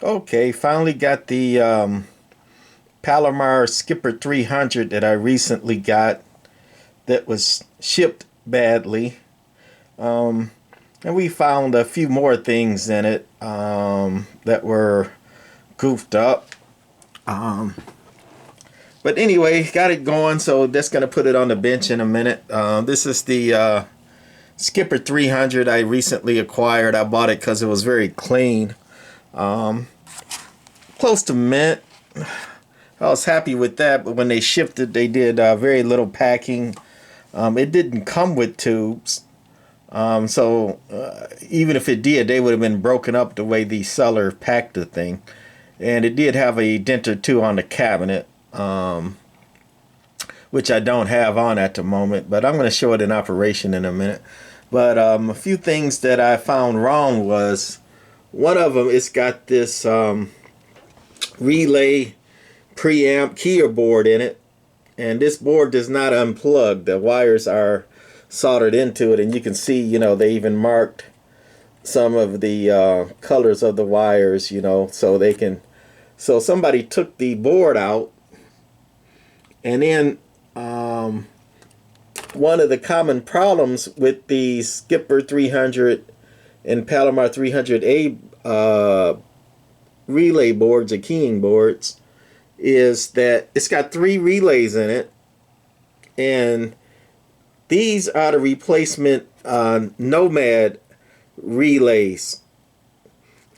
Okay, finally got the Palomar Skipper 300 that I recently got that was shipped badly. Um, and we found a few more things in it that were goofed up. Um, but anyway, got it going, so that's going to put it on the bench in a minute. This is the Skipper 300 I recently acquired. I bought it because it was very clean. Um, Close to mint. I was happy with that, but when they shipped it, they did very little packing. It didn't come with tubes, so even if it did, they would have been broken up the way the seller packed the thing. And it did have a dent or two on the cabinet, which I don't have on at the moment, but I'm going to show it in operation in a minute. But a few things that I found wrong was one of them, it's got this relay preamp keyer board in it, and this board does not unplug. The wires are soldered into it, and you can see, they even marked some of the colors of the wires, so they can. So somebody took the board out, and then one of the common problems with the Skipper 300 and Palomar 300A relay boards or keying boards is that it's got three relays in it, and these are the replacement Nomad relays.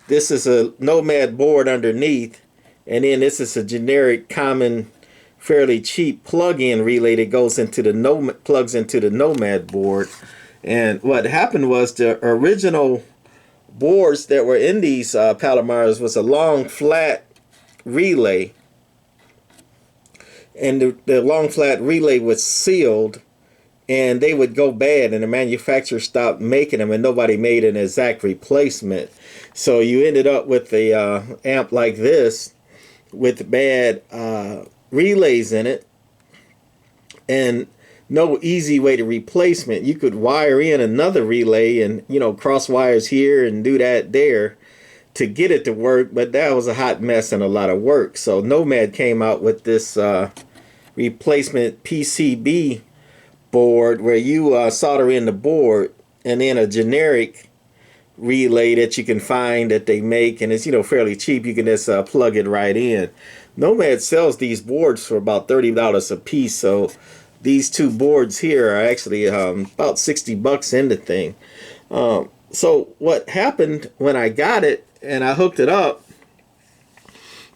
This is a Nomad board underneath, and then this is a generic, common, fairly cheap plug-in relay that goes into the plugs into the Nomad board. And what happened was the original boards that were in these Palomars was a long, flat relay, and the long flat relay was sealed, and they would go bad, and the manufacturer stopped making them, and nobody made an exact replacement. So you ended up with a amp like this with bad relays in it, and no easy way to replacement. You could wire in another relay and cross wires here and do that there to get it to work, but that was a hot mess and a lot of work. So Nomad came out with this replacement PCB board where you solder in the board, and then a generic relay that you can find that they make, and it's fairly cheap. You can just plug it right in. Nomad sells these boards for about $30 a piece, so these two boards here are actually about $60 in the thing. So what happened when I got it and I hooked it up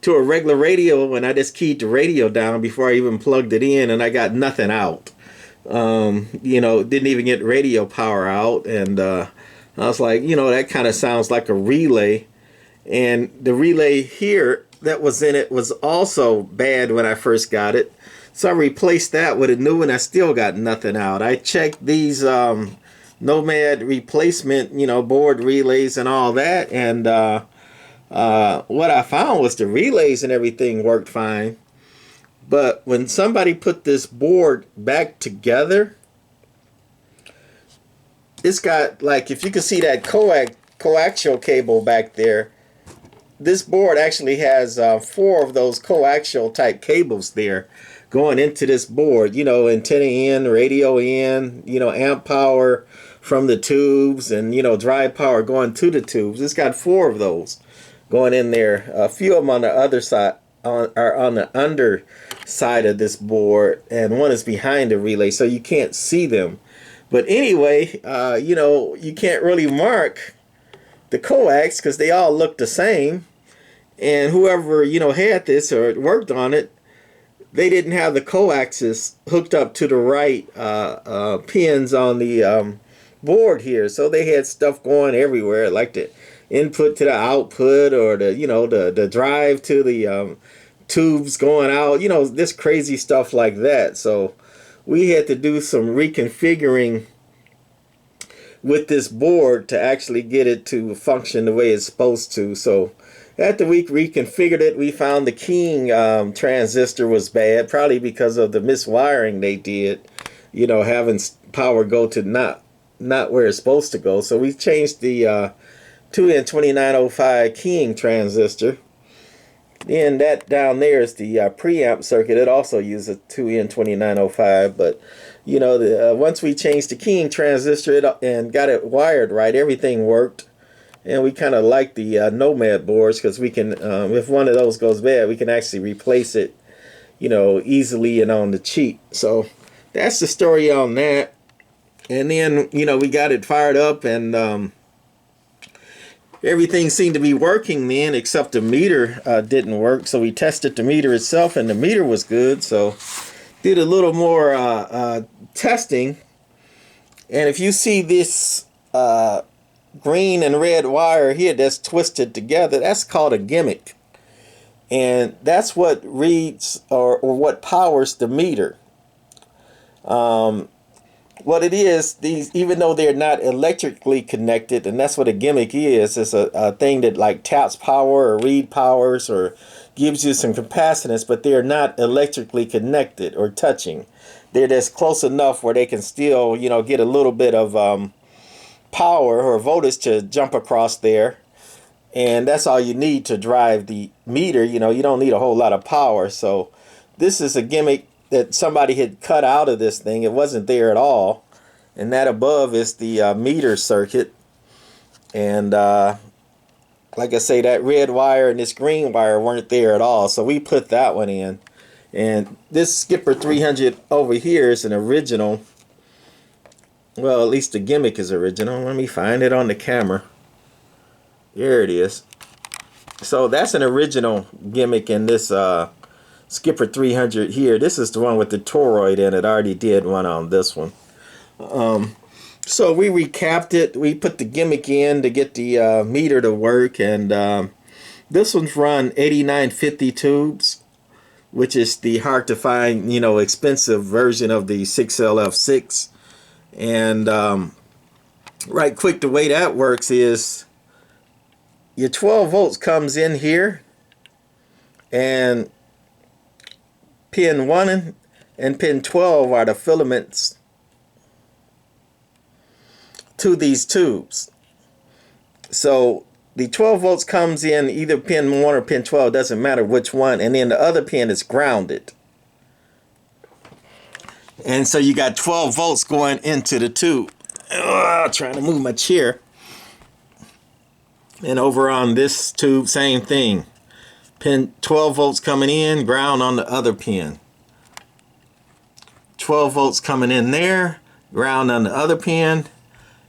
to a regular radio, and I just keyed the radio down before I even plugged it in, and I got nothing out. Didn't even get radio power out, and I was like, that kind of sounds like a relay. And the relay here that was in it was also bad when I first got it, so I replaced that with a new one. I still got nothing out. I checked these Nomad replacement, board relays and all that, and what I found was the relays and everything worked fine. But when somebody put this board back together, it's got, like, if you can see that coaxial cable back there, this board actually has four of those coaxial type cables there going into this board. Antenna in, radio in, amp power from the tubes, and drive power going to the tubes. It's got four of those going in there. A few of them on the other side are on the under side of this board, and one is behind the relay, so you can't see them. But anyway, you can't really mark the coax because they all look the same. And whoever had this or worked on it, they didn't have the coaxes hooked up to the right pins on the board here, so they had stuff going everywhere, like the input to the output, or the drive to the tubes going out, this crazy stuff like that. So we had to do some reconfiguring with this board to actually get it to function the way it's supposed to. So after we reconfigured it, we found the keying transistor was bad, probably because of the miswiring they did, having power go to not where it's supposed to go. So we changed the 2N2905 keying transistor. Then that down there is the preamp circuit. It also uses a 2N2905, but you know, once we changed the keying transistor and got it wired right, everything worked. And we kind of like the Nomad boards because we can, if one of those goes bad, we can actually replace it, you know, easily and on the cheap. So that's the story on that. And then, you know, we got it fired up and everything seemed to be working then, except the meter didn't work. So we tested the meter itself and the meter was good. So did a little more testing. And if you see this green and red wire here that's twisted together, that's called a gimmick. And that's what reads or what powers the meter. What it is, these, even though they're not electrically connected, and that's what a gimmick is, it's a thing that like taps power or read powers or gives you some capacitance, but they're not electrically connected or touching. They're just close enough where they can still, you know, get a little bit of power or voltage to jump across there, and that's all you need to drive the meter. You know, you don't need a whole lot of power. So this is a gimmick that somebody had cut out of this thing. It wasn't there at all. And that above is the meter circuit, and like I say, that red wire and this green wire weren't there at all, so we put that one in. And this Skipper 300 over here is an original. Well, at least the gimmick is original. Let me find it on the camera. There it is. So that's an original gimmick in this Skipper 300 here. This is the one with the toroid in it. I already did one on this one. So we recapped it. We put the gimmick in to get the meter to work. And this one's run 8950 tubes, which is the hard to find, you know, expensive version of the 6LF6. And right quick, the way that works is your 12 volts comes in here, and pin 1 and pin 12 are the filaments to these tubes. So the 12 volts comes in either pin 1 or pin 12, doesn't matter which one, and then the other pin is grounded. And so you got 12 volts going into the tube. Trying to move my chair. And over on this tube, same thing. Pin 12 volts coming in, ground on the other pin. 12 volts coming in there, ground on the other pin.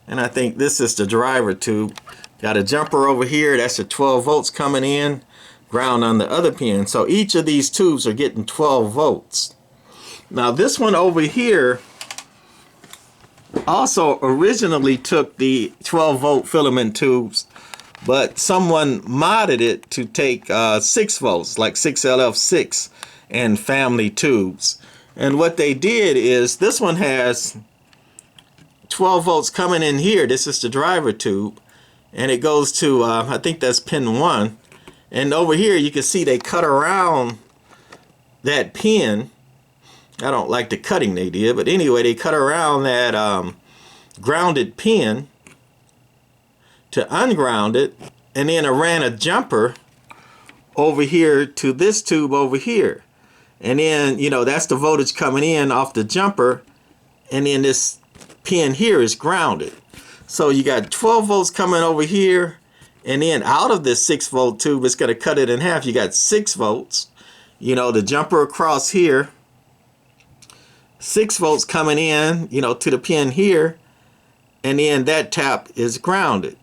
And I think this is the driver tube. Got a jumper over here, that's the 12 volts coming in, ground on the other pin. So each of these tubes are getting 12 volts. Now this one over here also originally took the 12 volt filament tubes, but someone modded it to take 6 volts, like 6LF6 and family tubes. And what they did is this one has 12 volts coming in here. This is the driver tube, and it goes to I think that's pin 1. And over here you can see they cut around that pin. I don't like the cutting they did, but anyway, they cut around that grounded pin to unground it, and then I ran a jumper over here to this tube over here. And then, you know, that's the voltage coming in off the jumper, and then this pin here is grounded. So you got 12 volts coming over here, and then out of this 6 volt tube, it's going to cut it in half. You got 6 volts, you know, the jumper across here, 6 volts coming in, you know, to the pin here, and then that tap is grounded.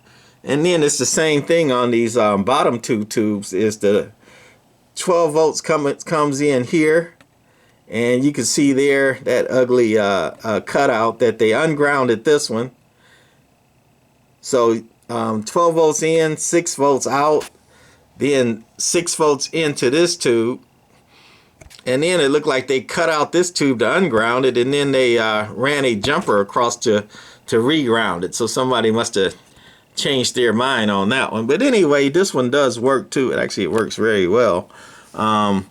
And then it's the same thing on these bottom two tubes. Is the 12 volts comes in here, and you can see there that ugly cutout that they ungrounded this one. So 12 volts in, 6 volts out, then 6 volts into this tube. And then it looked like they cut out this tube to unground it, and then they ran a jumper across to reground it. So somebody must have changed their mind on that one. But anyway, this one does work too. It works very well. And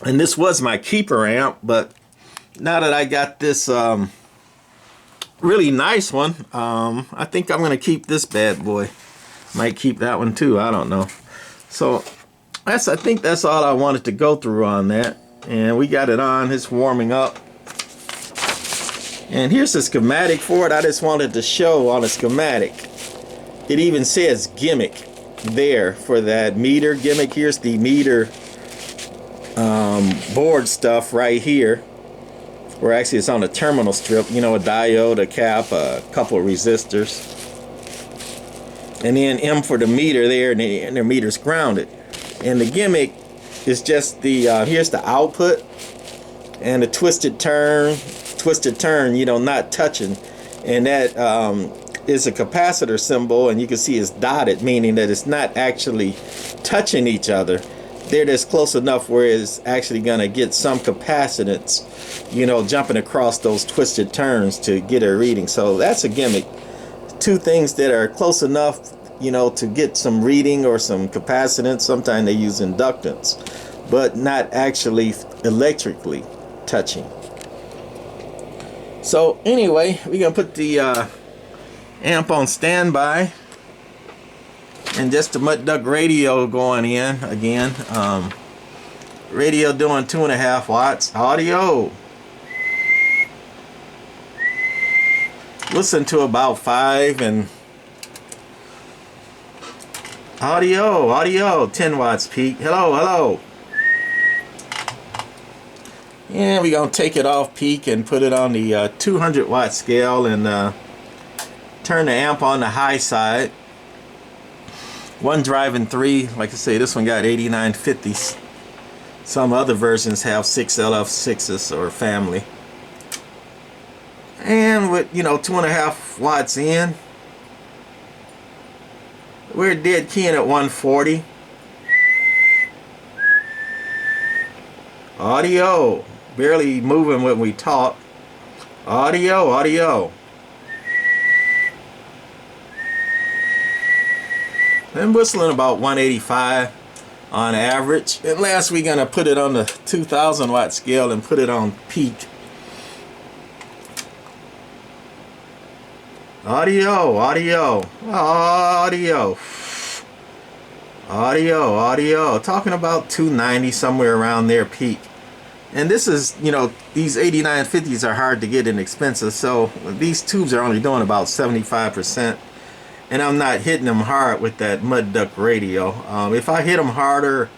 this was my keeper amp, but now that I got this really nice one, I think I'm going to keep this bad boy. Might keep that one too, I don't know. So I think that's all I wanted to go through on that. And we got it on, it's warming up. And here's the schematic for it. I just wanted to show on the schematic. It even says gimmick there for that meter gimmick. Here's the meter board stuff right here. Or actually it's on the terminal strip, you know, a diode, a cap, a couple of resistors. And then M for the meter there, and the meter's grounded. And the gimmick is just the, here's the output, and the twisted turn, you know, not touching. And that is a capacitor symbol, and you can see it's dotted, meaning that it's not actually touching each other. They're just close enough where it's actually going to get some capacitance, you know, jumping across those twisted turns to get a reading. So that's a gimmick. Two things that are close enough, you know, to get some reading or some capacitance. Sometimes they use inductance, but not actually electrically touching. So anyway, we're gonna put the amp on standby, and just the mud duct radio going in again. Radio doing 2.5 watts. Audio, listen to about 5, and audio 10 watts peak. Hello. And we're gonna take it off peak and put it on the 200 watt scale, and turn the amp on the high side. One driving 3, like I say, this one got 8950s. Some other versions have 6 LF6s or family. And with, you know, 2.5 watts in, we're dead keying at 140. Audio, barely moving when we talk. Audio. And whistling about 185 on average. And last we're gonna put it on the 2000 watt scale and put it on peak. Audio. Talking about 290, somewhere around there peak. And this is, you know, these 8950s are hard to get and expensive, so these tubes are only doing about 75%. And I'm not hitting them hard with that mud duct radio. If I hit them harder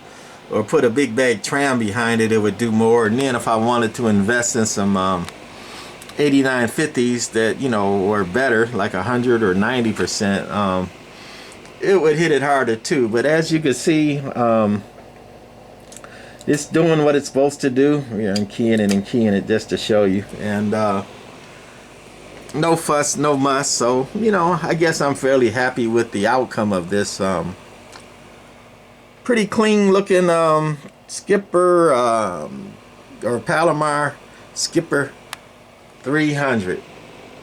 or put a big bag tram behind it, it would do more. And then if I wanted to invest in some 8950s that, you know, were better, like 100 or 90%, it would hit it harder too. But as you can see, it's doing what it's supposed to do. I'm keying it just to show you. And no fuss, no muss. So, you know, I guess I'm fairly happy with the outcome of this pretty clean looking Skipper or Palomar Skipper 300.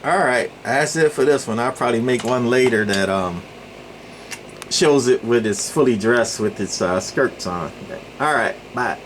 Alright, that's it for this one. I'll probably make one later that shows it with its fully dressed with its skirts on. Alright, bye.